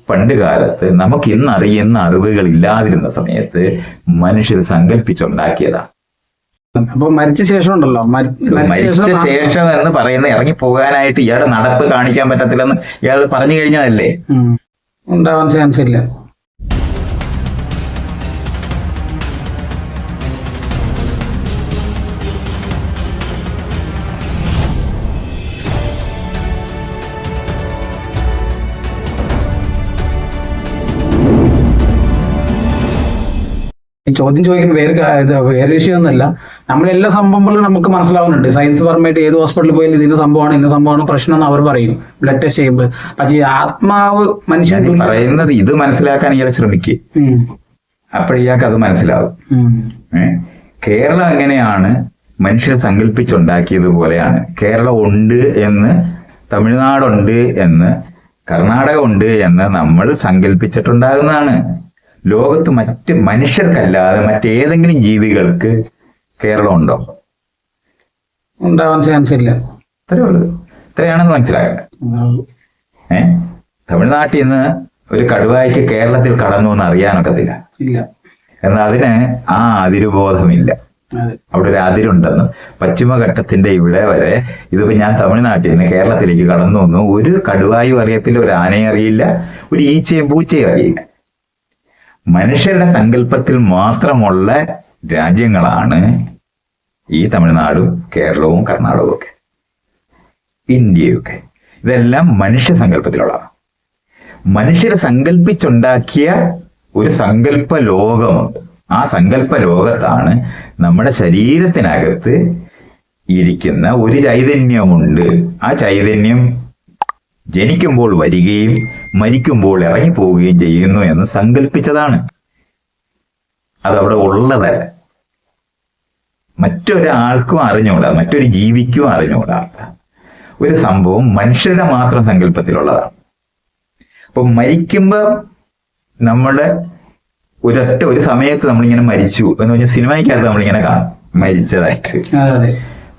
പണ്ട് കാലത്ത് നമുക്ക് ഇന്നറിയുന്ന അറിവുകൾ ഇല്ലാതിരുന്ന സമയത്ത് മനുഷ്യർ സങ്കല്പിച്ചുണ്ടാക്കിയതാണ്. അപ്പൊ മരിച്ച ശേഷം ഉണ്ടല്ലോ, മരിച്ച ശേഷം എന്ന് പറയുന്ന ഇറങ്ങി പോകാനായിട്ട് ഇയാളുടെ നടപ്പ് കാണിക്കാൻ പറ്റത്തില്ലെന്ന് ഇയാൾ പറഞ്ഞു കഴിഞ്ഞതല്ലേ. ഉണ്ടാവാൻ ചാൻസ് ഇല്ല. ചോദ്യം ചോദിക്കുന്ന വേറെ വിഷയമൊന്നുമല്ല. നമ്മളെല്ലാ സംഭവങ്ങളും നമുക്ക് മനസ്സിലാവുന്നുണ്ട്. സയൻസ് പരമായിട്ട് ഏത് ഹോസ്പിറ്റലിൽ പോയാലും ഇതിന്റെ സംഭവമാണ്, ഇന്ന സംഭവമാണ് പ്രശ്നം എന്ന് അവർ പറയും ബ്ലഡ് ടെസ്റ്റ് ചെയ്യുമ്പോൾ. പക്ഷേ ഈ ആത്മാവ് മനുഷ്യൻ പറയുന്നത് ഇത് മനസ്സിലാക്കാൻ ഇയാൾ ശ്രമിക്കും, അപ്പോഴിയാൾക്ക് അത് മനസ്സിലാവും. കേരളം എങ്ങനെയാണ് മനുഷ്യർ സങ്കല്പിച്ചുണ്ടാക്കിയതുപോലെയാണ്. കേരളം ഉണ്ട് എന്ന്, തമിഴ്നാടുണ്ട് എന്ന്, കർണാടക ഉണ്ട് എന്ന് നമ്മൾ സങ്കല്പിച്ചിട്ടുണ്ടാകുന്നതാണ്. ലോകത്ത് മറ്റ് മനുഷ്യർക്കല്ലാതെ മറ്റേതെങ്കിലും ജീവികൾക്ക് കേരളം ഉണ്ടോ? ഉണ്ടാവാൻ ചാൻസ് ഇല്ല. അത്രേ ഉള്ളൂ. ഇത്രയാണെന്ന് മനസ്സിലാക്കട്ടെ. തമിഴ്നാട്ടിൽ നിന്ന് ഒരു കടുവായ്ക്ക് കേരളത്തിൽ കടന്നു എന്ന് അറിയാനൊക്കത്തില്ല. എന്നാൽ അതിന് ആ അതിരുബോധമില്ല. അവിടെ ഒരു അതിരുണ്ടെന്ന്. പശ്ചിമഘട്ടത്തിന്റെ ഇവിടെ വരെ ഇതിപ്പോ ഞാൻ തമിഴ്നാട്ടിൽ നിന്ന് കേരളത്തിലേക്ക് കടന്നു വന്നു, ഒരു കടുവായും അറിയത്തില്ല, ഒരു ആനയും അറിയില്ല, ഒരു ഈച്ചയും പൂച്ചയും അറിയില്ല. മനുഷ്യരുടെ സങ്കല്പത്തിൽ മാത്രമുള്ള രാജ്യങ്ങളാണ് ഈ തമിഴ്നാടും കേരളവും കർണാടകവും ഒക്കെ, ഇന്ത്യയൊക്കെ. ഇതെല്ലാം മനുഷ്യ സങ്കല്പത്തിലുള്ളതാണ്. മനുഷ്യരെ സങ്കല്പിച്ചുണ്ടാക്കിയ ഒരു സങ്കല്പ ലോകമുണ്ട്. ആ സങ്കല്പ ലോകത്താണ് നമ്മുടെ ശരീരത്തിനകത്ത് ഇരിക്കുന്ന ഒരു ചൈതന്യമുണ്ട്. ആ ചൈതന്യം ജനിക്കുമ്പോൾ വരികയും മരിക്കുമ്പോൾ ഇറങ്ങിപ്പോവുകയും ചെയ്യുന്നു എന്ന് സങ്കല്പിച്ചതാണ്. അതവിടെ ഉള്ളതല്ല. മറ്റൊരാൾക്കും അറിഞ്ഞുകൂടാ, മറ്റൊരു ജീവിക്കും അറിഞ്ഞുകൂടാത്ത ഒരു സംഭവം മനുഷ്യരുടെ മാത്രം സങ്കല്പത്തിലുള്ളതാണ്. അപ്പൊ മരിക്കുമ്പോൾ നമ്മുടെ ഒരു സമയത്ത് നമ്മളിങ്ങനെ മരിച്ചു എന്ന് പറഞ്ഞാൽ സിനിമയ്ക്കകത്ത് നമ്മളിങ്ങനെ കാണും മരിച്ചതായിട്ട്.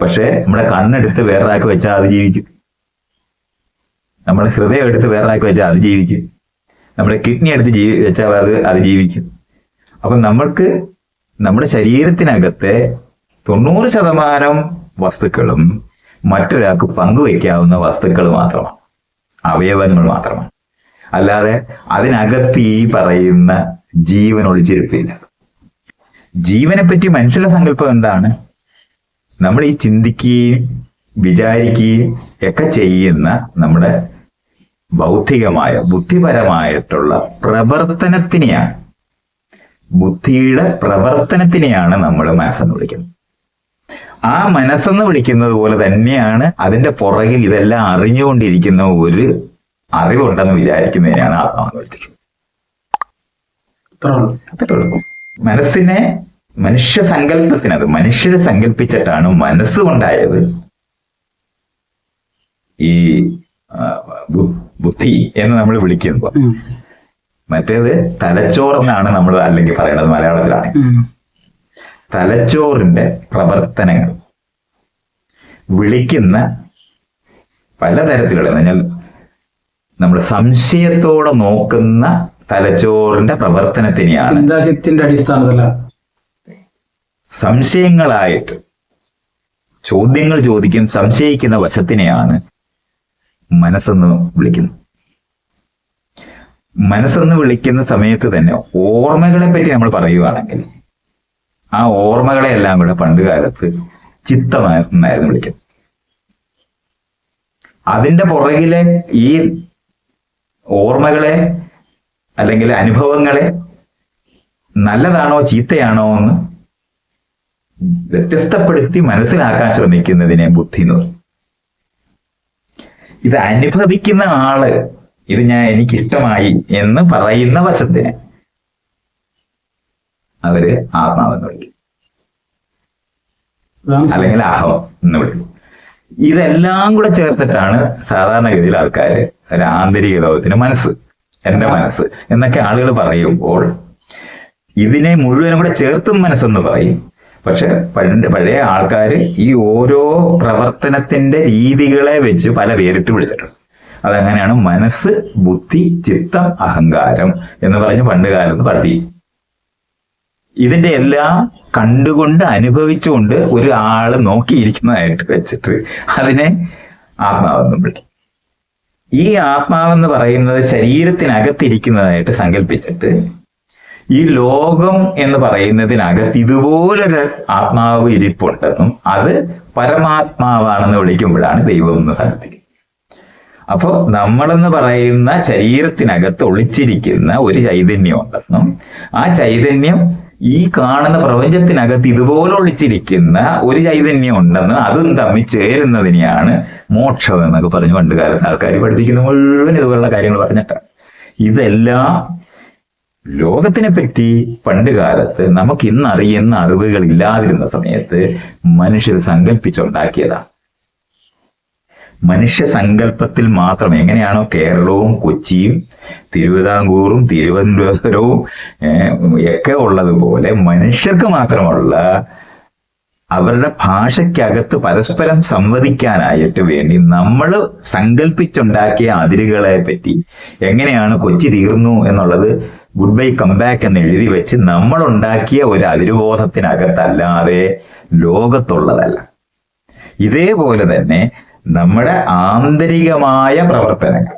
പക്ഷെ നമ്മുടെ കണ്ണെടുത്ത് വേറൊരാൾക്ക് വെച്ചാൽ അത് ജീവിക്കും, നമ്മുടെ ഹൃദയം എടുത്ത് വേറൊരാൾക്ക് വെച്ചാൽ അത് ജീവിക്കും, നമ്മുടെ കിഡ്നി എടുത്ത് വെച്ചാൽ അത് ജീവിക്കും. അപ്പൊ നമ്മൾക്ക് നമ്മുടെ ശരീരത്തിനകത്തെ 90% വസ്തുക്കളും മറ്റൊരാൾക്ക് പങ്കുവയ്ക്കാവുന്ന വസ്തുക്കൾ മാത്രമാണ്, അവയവങ്ങൾ മാത്രമാണ്. അല്ലാതെ അതിനകത്ത് ഈ പറയുന്ന ജീവൻ ഒളിച്ചിരിപ്പില്ല. ജീവനെ പറ്റി മനുഷ്യരുടെ സങ്കല്പം എന്താണ്? നമ്മൾ ഈ ചിന്തിക്കുകയും വിചാരിക്കുകയും ഒക്കെ ചെയ്യുന്ന നമ്മുടെ ബൗദ്ധികമായ ബുദ്ധിപരമായിട്ടുള്ള പ്രവർത്തനത്തിനെയാണ്, ബുദ്ധിയുടെ പ്രവർത്തനത്തിനെയാണ് നമ്മൾ മനസ്സെന്ന് വിളിക്കുന്നത്. ആ മനസ്സെന്ന് വിളിക്കുന്നത് പോലെ തന്നെയാണ് അതിന്റെ പുറകിൽ ഇതെല്ലാം അറിഞ്ഞുകൊണ്ടിരിക്കുന്ന ഒരു അറിവുണ്ടെന്ന് വിചാരിക്കുന്നതിനെയാണ് ആത്മാവെന്ന് വിളിച്ചിട്ടുള്ളത്. മനസ്സിനെ മനുഷ്യ സങ്കല്പത്തിനത് മനുഷ്യരെ സങ്കല്പിച്ചിട്ടാണ് മനസ്സുകൊണ്ടായത് ഈ ബുദ്ധി എന്ന് നമ്മൾ വിളിക്കുമ്പോൾ. മറ്റേത് തലച്ചോറെന്നാണ് നമ്മൾ അല്ലെങ്കിൽ പറയണത് മലയാളത്തിലാണ്. തലച്ചോറിന്റെ പ്രവർത്തനങ്ങൾ വിളിക്കുന്ന പലതരത്തിലുള്ള, എന്നാൽ നമ്മൾ സംശയത്തോടെ നോക്കുന്ന തലച്ചോറിന്റെ പ്രവർത്തനത്തിനെയാണ് അടിസ്ഥാനത്തില സംശയങ്ങളായിട്ട് ചോദ്യങ്ങൾ ചോദിക്കും, സംശയിക്കുന്ന വശത്തിനെയാണ് മനസ്സെന്ന് വിളിക്കുന്നത്. മനസ്സെന്ന് വിളിക്കുന്ന സമയത്ത് തന്നെ ഓർമ്മകളെ പറ്റി നമ്മൾ പറയുകയാണെങ്കിൽ ആ ഓർമ്മകളെ എല്ലാം കൂടെ പണ്ട് കാലത്ത് ചിത്തമായിരുന്നു വിളിക്കുന്നത്. അതിന്റെ പുറകിലെ ഈ ഓർമ്മകളെ അല്ലെങ്കിൽ അനുഭവങ്ങളെ നല്ലതാണോ ചീത്തയാണോ എന്ന് വ്യത്യസ്തപ്പെടുത്തി മനസ്സിലാക്കാൻ ശ്രമിക്കുന്നതിനെ ബുദ്ധി എന്ന് പറയും. ഇത് അനുഭവിക്കുന്ന ആള് ഇത് എനിക്കിഷ്ടമായി എന്ന് പറയുന്ന വശത്തിന് അവര് ആത്മാവെന്ന് വിളിക്കും, അല്ലെങ്കിൽ അഹം എന്ന് വിളിക്കും. ഇതെല്ലാം കൂടെ ചേർത്തിട്ടാണ് സാധാരണഗതിയിൽ ആൾക്കാർ ഒരു ആന്തരിക ലോകത്തിന് മനസ്സ്, എന്റെ മനസ്സ് എന്നൊക്കെ ആളുകൾ പറയുമ്പോൾ ഇതിനെ മുഴുവനും കൂടെ ചേർത്തും മനസ്സെന്ന് പറയും. പക്ഷെ പഴയ ആൾക്കാർ ഈ ഓരോ പ്രവർത്തനത്തിന്റെ രീതികളെ വെച്ച് പല പേരിട്ട് വിളിച്ചിട്ടുണ്ട്. അതങ്ങനെയാണ് മനസ്സ്, ബുദ്ധി, ചിത്തം, അഹങ്കാരം എന്ന് പറഞ്ഞ് പണ്ട് കാലത്ത് പഠിപ്പിക്കും. ഇതിന്റെ എല്ലാം കണ്ടുകൊണ്ട് അനുഭവിച്ചുകൊണ്ട് ഒരു ആള് നോക്കിയിരിക്കുന്നതായിട്ട് വെച്ചിട്ട് അതിനെ ആത്മാവെന്ന് വിളിക്കും. ഈ ആത്മാവെന്ന് പറയുന്നത് ശരീരത്തിനകത്തിരിക്കുന്നതായിട്ട് സങ്കല്പിച്ചിട്ട് ഈ ലോകം എന്ന് പറയുന്നതിനകത്ത് ഇതുപോലൊരു ആത്മാവ് ഇരിപ്പുണ്ടെന്നും അത് പരമാത്മാവാണെന്ന് വിളിക്കുമ്പോഴാണ് ദൈവം എന്ന് സങ്കല്പിക്കുന്നത്. അപ്പൊ നമ്മളെന്ന് പറയുന്ന ശരീരത്തിനകത്ത് ഒളിച്ചിരിക്കുന്ന ഒരു ചൈതന്യം ഉണ്ടെന്നും ആ ചൈതന്യം ഈ കാണുന്ന പ്രപഞ്ചത്തിനകത്ത് ഇതുപോലെ ഒളിച്ചിരിക്കുന്ന ഒരു ചൈതന്യം ഉണ്ടെന്നും അതും തമ്മിൽ ചേരുന്നതിനെയാണ് മോക്ഷം എന്നൊക്കെ പറഞ്ഞ് പണ്ട് കാലത്ത് ആൾക്കാർ പഠിപ്പിക്കുന്ന മുഴുവൻ ഇതുപോലുള്ള കാര്യങ്ങൾ പറഞ്ഞിട്ടാണ്. ഇതെല്ലാം ലോകത്തിനെ പറ്റി പണ്ട് കാലത്ത് നമുക്ക് ഇന്ന് അറിയുന്ന അറിവുകൾ ഇല്ലാതിരുന്ന സമയത്ത് മനുഷ്യർ സങ്കല്പിച്ചുണ്ടാക്കിയതാണ്. മനുഷ്യ സങ്കല്പത്തിൽ മാത്രം എങ്ങനെയാണോ കേരളവും കൊച്ചിയും തിരുവിതാംകൂറും തിരുവനന്തപുരവും ഒക്കെ ഉള്ളതുപോലെ മനുഷ്യർക്ക് മാത്രമുള്ള അവരുടെ ഭാഷയ്ക്കകത്ത് പരസ്പരം സംവദിക്കാനായിട്ട് വേണ്ടി നമ്മൾ സങ്കല്പിച്ചുണ്ടാക്കിയ അതിരുകളെ പറ്റി എങ്ങനെയാണ് കൊച്ചി തീർന്നു എന്നുള്ളത് ഗുഡ് ബൈ കം ബാക്ക് എന്ന് എഴുതി വെച്ച് നമ്മൾ ഉണ്ടാക്കിയ ഒരു അതിരുബോധത്തിനകത്തല്ലാതെ ലോകത്തുള്ളതല്ല. ഇതേപോലെ തന്നെ നമ്മുടെ ആന്തരികമായ പ്രവർത്തനങ്ങൾ,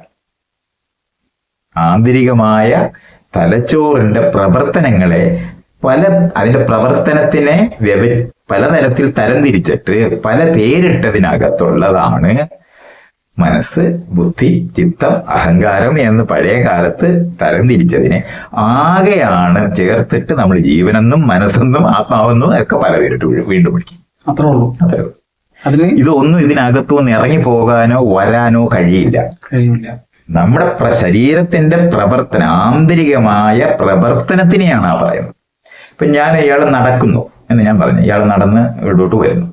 ആന്തരികമായ തലച്ചോറിന്റെ പ്രവർത്തനങ്ങളെ അതിന്റെ പ്രവർത്തനത്തിനെ പലതരത്തിൽ തരംതിരിച്ചിട്ട് പല പേരിട്ടതിനകത്തുള്ളതാണ് മനസ്സ്, ബുദ്ധി, ചിത്തം, അഹങ്കാരം എന്ന് പഴയ കാലത്ത് തരംതിരിച്ചതിനെ ആകെയാണ് ചേർത്തിട്ട് നമ്മൾ ജീവനെന്നും മനസ്സെന്നും ആത്മാവെന്നും ഒക്കെ പല പേരിട്ട് വീണ്ടും വിളിക്കും. അത്രേ ഉള്ളൂ. ഇതൊന്നും ഇതിനകത്തുനിന്ന് ഇറങ്ങി പോകാനോ വരാനോ കഴിയില്ല. നമ്മുടെ ശരീരത്തിന്റെ പ്രവർത്തനം, ആന്തരികമായ പ്രവർത്തനത്തിനെയാണ് ആ പറയുന്നത്. ഇപ്പൊ ഞാൻ ഇയാൾ നടക്കുന്നു എന്ന് ഞാൻ പറഞ്ഞു, ഇയാൾ നടന്ന് ഇവിടോട്ട് വരുന്നു.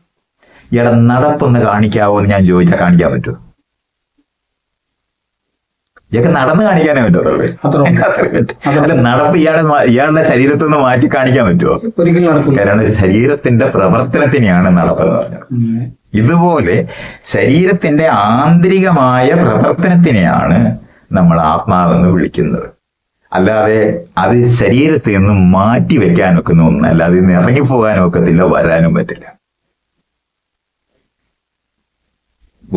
ഇയാളെ നടപ്പൊന്ന് കാണിക്കാവോ എന്ന് ഞാൻ ചോദിച്ചാൽ കാണിക്കാൻ പറ്റുമോ? ഇയാൾക്ക് നടന്ന് കാണിക്കാനേ പറ്റത്തുള്ളൂ. അല്ല, നടപ്പ് ഇയാളുടെ ശരീരത്തിൽ നിന്ന് മാറ്റി കാണിക്കാൻ പറ്റുമോ? കാരണം ശരീരത്തിന്റെ പ്രവർത്തനത്തിനെയാണ് നടപ്പെന്ന് പറഞ്ഞത്. ഇതുപോലെ ശരീരത്തിന്റെ ആന്തരികമായ പ്രവർത്തനത്തിനെയാണ് നമ്മൾ ആത്മാവെന്ന് വിളിക്കുന്നത്. അല്ലാതെ അത് ശരീരത്തിൽ നിന്ന് മാറ്റി വെക്കാൻ ഒക്കുന്ന ഒന്നും, അല്ലാതെ ഇന്ന് ഇറങ്ങിപ്പോകാനും ഒക്കത്തില്ല, വരാനും പറ്റില്ല.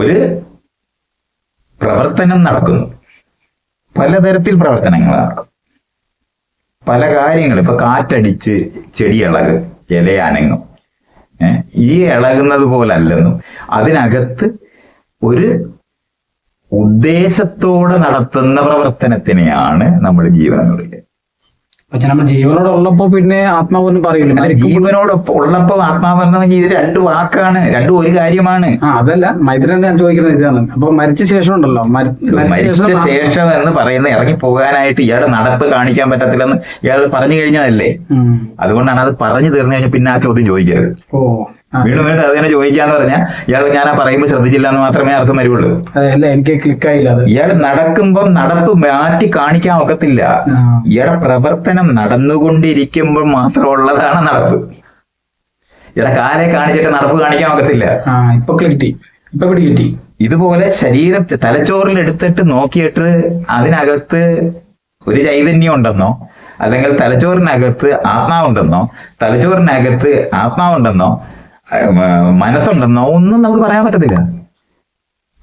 ഒരു പ്രവർത്തനം നടക്കുന്നു, പലതരത്തിൽ പ്രവർത്തനങ്ങൾ നടക്കും, പല കാര്യങ്ങൾ. ഇപ്പൊ കാറ്റടിച്ച് ചെടി ഇളകും, ഇല അനങ്ങും. ഈ ഇളകുന്നത് പോലല്ലെന്നും അതിനകത്ത് ഒരു ഉദ്ദേശത്തോടെ നടത്തുന്ന പ്രവർത്തനത്തിനെയാണ് നമ്മൾ ജീവനെന്ന് വിളിക്കുന്നത്. പക്ഷെ നമ്മൾ ജീവനോടുള്ളപ്പോ പിന്നെ ആത്മാവെന്ന് പറയില്ല. ജീവനോടൊപ്പം ഉള്ളപ്പോ ആത്മാവെന്ന് ഇത് രണ്ട് വാക്കാണ്, രണ്ടും ഒരു കാര്യമാണ്. അതല്ല, മൈത്രൻ ഞാൻ ചോദിക്കുന്നത് ഇതാണ്. അപ്പൊ മരിച്ച ശേഷം ഉണ്ടല്ലോ, മരിച്ച ശേഷം എന്ന് പറയുന്നത് ഇറങ്ങി പോകാനായിട്ട് ഇയാളെ നടപ്പ് കാണിക്കാൻ പറ്റത്തില്ലെന്ന് ഇയാൾ പറഞ്ഞു കഴിഞ്ഞതല്ലേ. അതുകൊണ്ടാണ് അത് പറഞ്ഞു തീർന്നു കഴിഞ്ഞാൽ പിന്നെ ആ ചോദ്യം ചോദിക്കരുത്. വീണ്ടും വീണ്ടും അതിനെ ചോദിക്കാന്ന് പറഞ്ഞാൽ ഇയാൾ ഞാൻ പറയുമ്പോൾ ശ്രദ്ധിച്ചില്ല എന്ന് മാത്രമേ അർത്ഥം വരുള്ളൂ. എനിക്ക് ക്ലിക്കായില്ല. ഇയാൾ നടക്കുമ്പോൾ നടപ്പ് മാറ്റി കാണിക്കാൻ ഒക്കത്തില്ല. ഇയാളുടെ പ്രവർത്തനം നടന്നുകൊണ്ടിരിക്കുമ്പോൾ മാത്രമുള്ളതാണ് നടപ്പ്. ഇയാളെ കാലെ കാണിച്ചിട്ട് നടപ്പ് കാണിക്കാൻ ഒക്കത്തില്ല. ഇതുപോലെ ശരീരത്തെ തലച്ചോറിൽ എടുത്തിട്ട് നോക്കിയിട്ട് അതിനകത്ത് ഒരു ചൈതന്യം ഉണ്ടെന്നോ, അല്ലെങ്കിൽ തലച്ചോറിനകത്ത് ആത്മാവുണ്ടെന്നോ, തലച്ചോറിനകത്ത് ആത്മാവുണ്ടെന്നോ മനസ്സുണ്ടെന്നോ ഒന്നും നമുക്ക് പറയാൻ പറ്റത്തില്ല.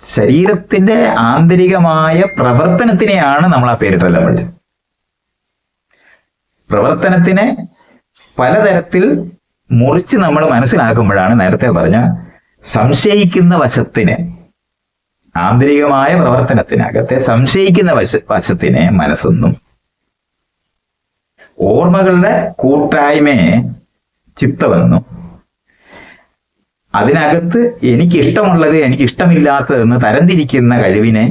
ശരീരത്തിന്റെ ആന്തരികമായ പ്രവർത്തനത്തിനെയാണ് നമ്മൾ ആ പേരിട്ടെല്ലാം വിളിച്ചത്. പ്രവർത്തനത്തിനെ പലതരത്തിൽ മുറിച്ച് നമ്മൾ മനസ്സിലാക്കുമ്പോഴാണ് നേരത്തെ പറഞ്ഞ സംശയിക്കുന്ന വശത്തിന്, ആന്തരികമായ പ്രവർത്തനത്തിനകത്തെ സംശയിക്കുന്ന വശത്തിനെ മനസ്സെന്നും, ഓർമ്മകളുടെ കൂട്ടായ്മയെ ചിത്തമെന്നും, അതിനകത്ത് എനിക്കിഷ്ടമുള്ളത് എനിക്കിഷ്ടമില്ലാത്തതെന്ന് തരംതിരിക്കുന്ന കഴിവിനെ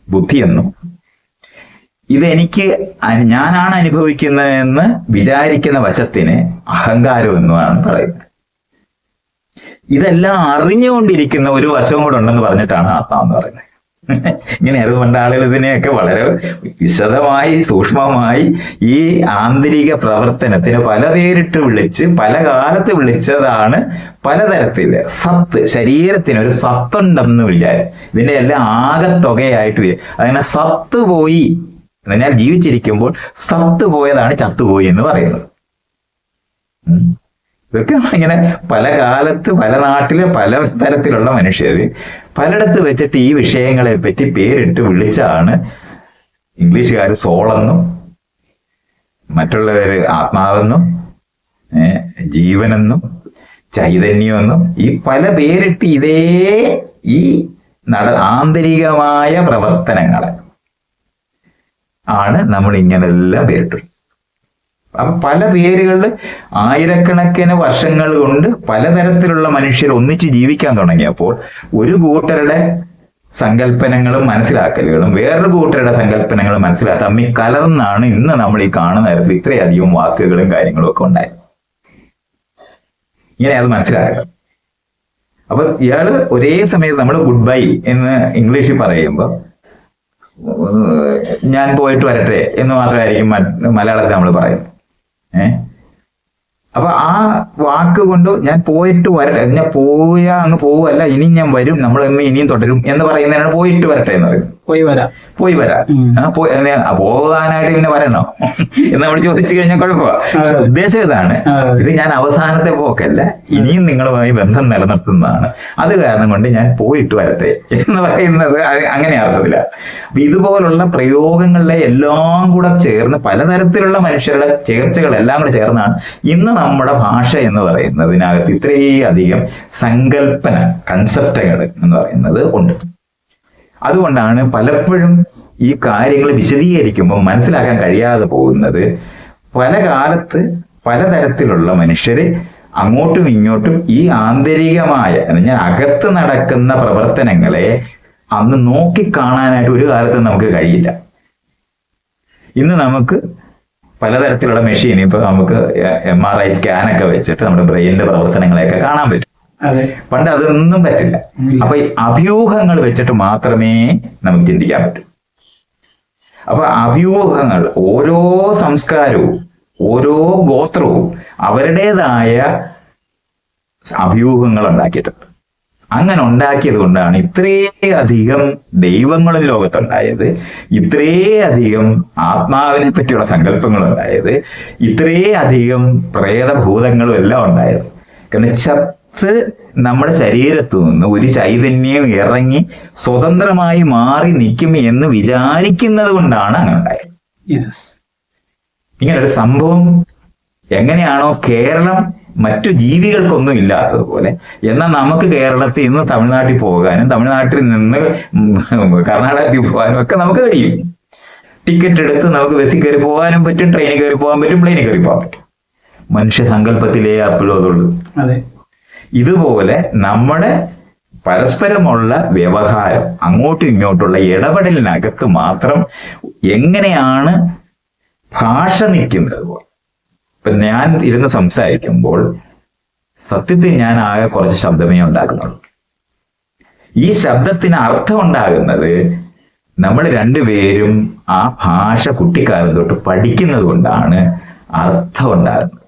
ബുദ്ധിയെന്നും, ഇതെനിക്ക് ഞാനാണ് അനുഭവിക്കുന്നതെന്ന് വിചാരിക്കുന്ന വശത്തിന് അഹങ്കാരമെന്നുമാണ് പറയുന്നത്. ഇതെല്ലാം അറിഞ്ഞുകൊണ്ടിരിക്കുന്ന ഒരു വശവും കൂടെ ഉണ്ടെന്ന് പറഞ്ഞിട്ടാണ് ആത്മാവെന്ന് പറയുന്നത്. ഇങ്ങനെയായിരുന്നു പണ്ട് ആളുകൾ ഇതിനെയൊക്കെ വളരെ വിശദമായി സൂക്ഷ്മമായി ഈ ആന്തരിക പ്രവർത്തനത്തിന് പല പേരിട്ട് വിളിച്ച് പല കാലത്ത് വിളിച്ചതാണ് പലതരത്തില് സത്ത്. ശരീരത്തിന് ഒരു സത്തുണ്ടെന്ന് വിചാരം, ഇതിന്റെ എല്ലാം ആകത്തുകയായിട്ട് വരും. അങ്ങനെ സത്ത് പോയി എന്ന് പറഞ്ഞാൽ ജീവിച്ചിരിക്കുമ്പോൾ സത്ത് പോയതാണ് ചത്തുപോയി എന്ന് പറയുന്നത്. ഇതൊക്കെ ഇങ്ങനെ പല കാലത്ത് പല നാട്ടിലെ പല തരത്തിലുള്ള മനുഷ്യർ പലയിടത്ത് വെച്ചിട്ട് ഈ വിഷയങ്ങളെ പറ്റി പേരിട്ട് വിളിച്ചാണ് ഇംഗ്ലീഷുകാർ സോളെന്നും മറ്റുള്ളവര് ആത്മാവെന്നും ജീവനെന്നും ചൈതന്യമെന്നും ഈ പല പേരിട്ട് ഇതേ ഈ ആന്തരികമായ പ്രവർത്തനങ്ങളെ ആണ് നമ്മൾ ഇങ്ങനെല്ലാം പേരിട്ടു. പല പേരുകളിൽ ആയിരക്കണക്കിന് വർഷങ്ങൾ കൊണ്ട് പലതരത്തിലുള്ള മനുഷ്യർ ഒന്നിച്ച് ജീവിക്കാൻ തുടങ്ങിയപ്പോൾ ഒരു കൂട്ടരുടെ സങ്കല്പനങ്ങളും മനസ്സിലാക്കലുകളും വേറൊരു കൂട്ടരുടെ സങ്കല്പനങ്ങളും മനസ്സിലാക്കി തമ്മിൽ കലർന്നാണ് ഇന്ന് നമ്മൾ ഈ കാണുന്ന തരത്തിൽ ഇത്രയധികം വാക്കുകളും കാര്യങ്ങളും ഒക്കെ ഉണ്ടായത്. ഇങ്ങനെ അത് മനസ്സിലാക്കണം. അപ്പൊ ഇയാള് ഒരേ സമയത്ത് നമ്മൾ ഗുഡ് ബൈ എന്ന് ഇംഗ്ലീഷിൽ പറയുമ്പോൾ ഞാൻ പോയിട്ട് വരട്ടെ എന്ന് മാത്രമായിരിക്കും മലയാളത്തിൽ നമ്മൾ പറയുന്നത്. അപ്പൊ ആ വാക്ക് കൊണ്ട് ഞാൻ പോയിട്ട് വരട്ടെ, ഞാൻ പോയാ അങ്ങ് പോവല്ല, ഇനി ഞാൻ വരും, നമ്മൾ ഇനിയും തുടരും എന്ന് പറയുന്നതിനാണ് പോയിട്ട് വരട്ടെ എന്ന് പറയുന്നത്. പോയി വരാം. പോകാനായിട്ട് പിന്നെ വരണോ എന്ന് നമ്മൾ ചോദിച്ചു കഴിഞ്ഞാൽ കുഴപ്പമാണ്. പക്ഷെ ഉദ്ദേശം ഇതാണ്, ഇത് ഞാൻ അവസാനത്തെ പോക്കല്ല, ഇനിയും നിങ്ങളുമായി ബന്ധം നിലനിർത്തുന്നതാണ്. അത് കാരണം കൊണ്ട് ഞാൻ പോയിട്ട് വരട്ടെ എന്ന് പറയുന്നത് അങ്ങനെ അർത്ഥത്തില്ല. അപ്പൊ ഇതുപോലുള്ള പ്രയോഗങ്ങളിലെ എല്ലാം കൂടെ ചേർന്ന് പലതരത്തിലുള്ള മനുഷ്യരുടെ ചേർച്ചകളെല്ലാം കൂടെ ചേർന്നാണ് ഇന്ന് നമ്മുടെ ഭാഷ എന്ന് പറയുന്നതിനകത്ത് ഇത്രയധികം സങ്കല്പന കൺസെപ്റ്റുകൾ എന്ന് പറയുന്നത് ഉണ്ട്. അതുകൊണ്ടാണ് പലപ്പോഴും ഈ കാര്യങ്ങൾ വിശദീകരിക്കുമ്പോൾ മനസ്സിലാക്കാൻ കഴിയാതെ പോകുന്നത്. പല കാലത്ത് പലതരത്തിലുള്ള മനുഷ്യര് അങ്ങോട്ടും ഇങ്ങോട്ടും ഈ ആന്തരികമായ ഞാൻ അകത്ത് നടക്കുന്ന പ്രവർത്തനങ്ങളെ അന്ന് നോക്കിക്കാണാനായിട്ട് ഒരു കാലത്ത് നമുക്ക് കഴിയില്ല. ഇന്ന് നമുക്ക് പലതരത്തിലുള്ള മെഷീൻ, ഇപ്പൊ നമുക്ക് MRI സ്കാനൊക്കെ വെച്ചിട്ട് നമ്മുടെ ബ്രെയിനിന്റെ പ്രവർത്തനങ്ങളെയൊക്കെ കാണാൻ പറ്റും. പണ്ട് അതൊന്നും പറ്റില്ല. അപ്പൊ ഈ അഭ്യൂഹങ്ങൾ വെച്ചിട്ട് മാത്രമേ നമുക്ക് ചിന്തിക്കാൻ പറ്റൂ. അപ്പൊ അഭ്യൂഹങ്ങൾ, ഓരോ സംസ്കാരവും ഓരോ ഗോത്രവും അവരുടേതായ അഭ്യൂഹങ്ങൾ ഉണ്ടാക്കിയിട്ടുണ്ട്. അങ്ങനെ ഉണ്ടാക്കിയത് കൊണ്ടാണ് ഇത്രയധികം ദൈവങ്ങളും ലോകത്തുണ്ടായത്, ഇത്രയധികം ആത്മാവിനെ പറ്റിയുള്ള സങ്കല്പങ്ങൾ ഉണ്ടായത്, ഇത്രയധികം പ്രേതഭൂതങ്ങളും എല്ലാം ഉണ്ടായത്. കാരണം നമ്മുടെ ശരീരത്തു നിന്ന് ഒരു ചൈതന്യം ഇറങ്ങി സ്വതന്ത്രമായി മാറി നിൽക്കും എന്ന് വിചാരിക്കുന്നത് കൊണ്ടാണ് അങ്ങനെ ഉണ്ടായത്. ഇങ്ങനൊരു സംഭവം എങ്ങനെയാണോ കേരളം മറ്റു ജീവികൾക്കൊന്നും ഇല്ലാത്തതുപോലെ, എന്നാൽ നമുക്ക് കേരളത്തിൽ നിന്ന് തമിഴ്നാട്ടിൽ പോകാനും തമിഴ്നാട്ടിൽ നിന്ന് കർണാടകത്തിൽ പോകാനും ഒക്കെ നമുക്ക് കഴിയും. ടിക്കറ്റ് എടുത്ത് നമുക്ക് ബസ്സിൽ കയറി പോകാനും പറ്റും, ട്രെയിനിൽ കയറി പോകാൻ പറ്റും, പ്ലെയിനിൽ കയറി പോകാൻ പറ്റും. മനുഷ്യ സങ്കല്പത്തിലേ അപ്പോഴും അതുള്ളൂ. ഇതുപോലെ നമ്മുടെ പരസ്പരമുള്ള വ്യവഹാരം, അങ്ങോട്ടും ഇങ്ങോട്ടുള്ള ഇടപെടലിനകത്ത് മാത്രം എങ്ങനെയാണ് ഭാഷ നിൽക്കുന്നത്. ഇപ്പൊ ഞാൻ ഇരുന്ന് സംസാരിക്കുമ്പോൾ സത്യത്തിൽ ഞാൻ ആകെ കുറച്ച് ശബ്ദമേ ഉണ്ടാക്കുന്നുള്ളൂ. ഈ ശബ്ദത്തിന് അർത്ഥം ഉണ്ടാകുന്നത് നമ്മൾ രണ്ടുപേരും ആ ഭാഷ കുട്ടിക്കാലം തൊട്ട് പഠിക്കുന്നത് കൊണ്ടാണ് അർത്ഥം ഉണ്ടാകുന്നത്.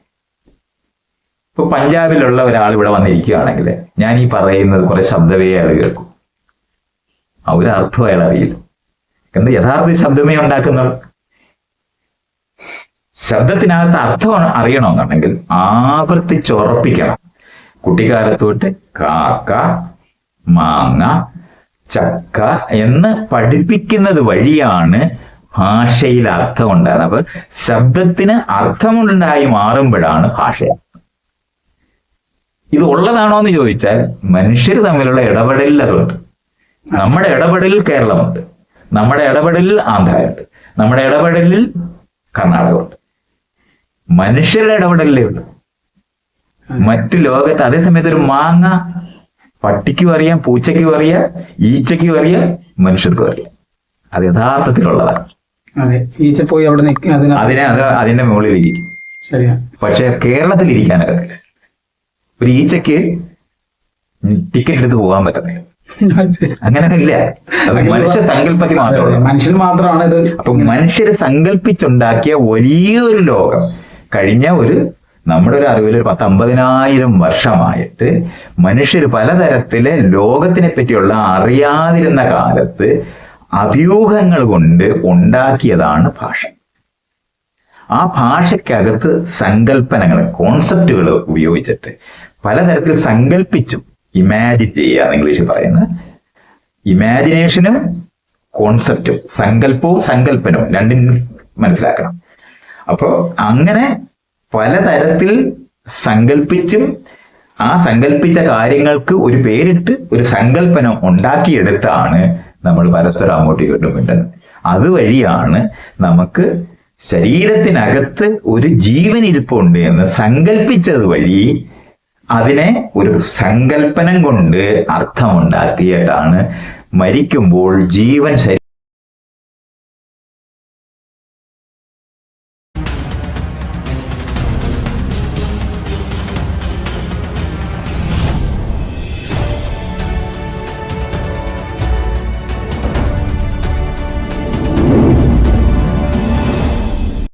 ഇപ്പൊ പഞ്ചാബിലുള്ള ഒരാൾ ഇവിടെ വന്നിരിക്കുകയാണെങ്കിൽ ഞാൻ ഈ പറയുന്നത് കുറെ ശബ്ദമേ അയാൾ കേൾക്കും, ഒരർത്ഥം അയാൾ അറിയില്ല. കാരണം യഥാർത്ഥ ശബ്ദമേ ഉണ്ടാക്കുന്നുള്ളൂ. ശബ്ദത്തിനകത്ത് അർത്ഥം അറിയണമെന്നുണ്ടെങ്കിൽ ആവർത്തിച്ചുറപ്പിക്കണം. കുട്ടിക്കാലത്ത് തൊട്ട് കാക്ക, മാങ്ങ, ചക്ക എന്ന് പഠിപ്പിക്കുന്നത് വഴിയാണ് ഭാഷയിൽ അർത്ഥം ഉണ്ടാകുന്നത്. അപ്പൊ ശബ്ദത്തിന് അർത്ഥമുണ്ടായി മാറുമ്പോഴാണ് ഭാഷ. ഇത് ഉള്ളതാണോ എന്ന് ചോദിച്ചാൽ മനുഷ്യർ തമ്മിലുള്ള ഇടപെടലിൽ അതുണ്ട്. നമ്മുടെ ഇടപെടലിൽ കേരളമുണ്ട്, നമ്മുടെ ഇടപെടലിൽ ആന്ധ്രയുണ്ട്, നമ്മുടെ ഇടപെടലിൽ കർണാടകമുണ്ട്. മനുഷ്യരുടെ ഇടപെടലിലേ ഉള്ളൂ. മറ്റു ലോകത്ത് അതേസമയത്ത് ഒരു മാങ്ങ പട്ടിക്കും അറിയാം, പൂച്ചയ്ക്കും അറിയാം, ഈച്ചയ്ക്കും അറിയാം, മനുഷ്യർക്കും അറിയാം. അത് യഥാർത്ഥത്തിലുള്ളതാണ്. അതിന്റെ മുകളിലിരിക്കും. പക്ഷെ കേരളത്തിൽ ഇരിക്കാനൊക്കത്തില്ല. ഒരു ഈച്ചയ്ക്ക് ടിക്കറ്റ് എടുത്ത് പോകാൻ പറ്റത്തില്ല. അങ്ങനെ ഇല്ല. അത് മനുഷ്യ സങ്കല്പത്തിൽ മാത്രമേ മനുഷ്യന് മാത്രമാണ് ഇത്. അപ്പൊ മനുഷ്യര് സങ്കല്പിച്ചുണ്ടാക്കിയ വലിയൊരു ലോകം കഴിഞ്ഞ നമ്മുടെ ഒരു അറിവിൽ 10-50,000 വർഷമായിട്ട് മനുഷ്യര് പലതരത്തില് ലോകത്തിനെ പറ്റിയുള്ള അറിയാതിരുന്ന കാലത്ത് അഭ്യൂഹങ്ങൾ കൊണ്ട് ഉണ്ടാക്കിയതാണ് ഭാഷ. ആ ഭാഷയ്ക്കകത്ത് സങ്കല്പനങ്ങൾ, കോൺസെപ്റ്റുകൾ ഉപയോഗിച്ചിട്ട് പലതരത്തിൽ സങ്കല്പിച്ചു. ഇമാജിൻ ചെയ്യുക ഇംഗ്ലീഷിൽ പറയുന്നത്. ഇമാജിനേഷനും കോൺസെപ്റ്റും, സങ്കല്പവും സങ്കല്പനവും രണ്ടും മനസ്സിലാക്കണം. അപ്പോൾ അങ്ങനെ പലതരത്തിൽ സങ്കല്പിച്ചും ആ സങ്കല്പിച്ച കാര്യങ്ങൾക്ക് ഒരു പേരിട്ട് ഒരു സങ്കല്പനം ഉണ്ടാക്കിയെടുത്താണ് നമ്മൾ പരസ്പരം അങ്ങോട്ടും ഇങ്ങോട്ടും മിണ്ടുന്നത്. അതുവഴിയാണ് നമുക്ക് ശരീരത്തിനകത്ത് ഒരു ജീവൻ ഇരിപ്പുണ്ട് എന്ന് സങ്കല്പിച്ചത് വഴി അതിനെ ഒരു സങ്കല്പനം കൊണ്ട് അർത്ഥമുണ്ടാക്കിയിട്ടാണ് മരിക്കുമ്പോൾ ജീവൻ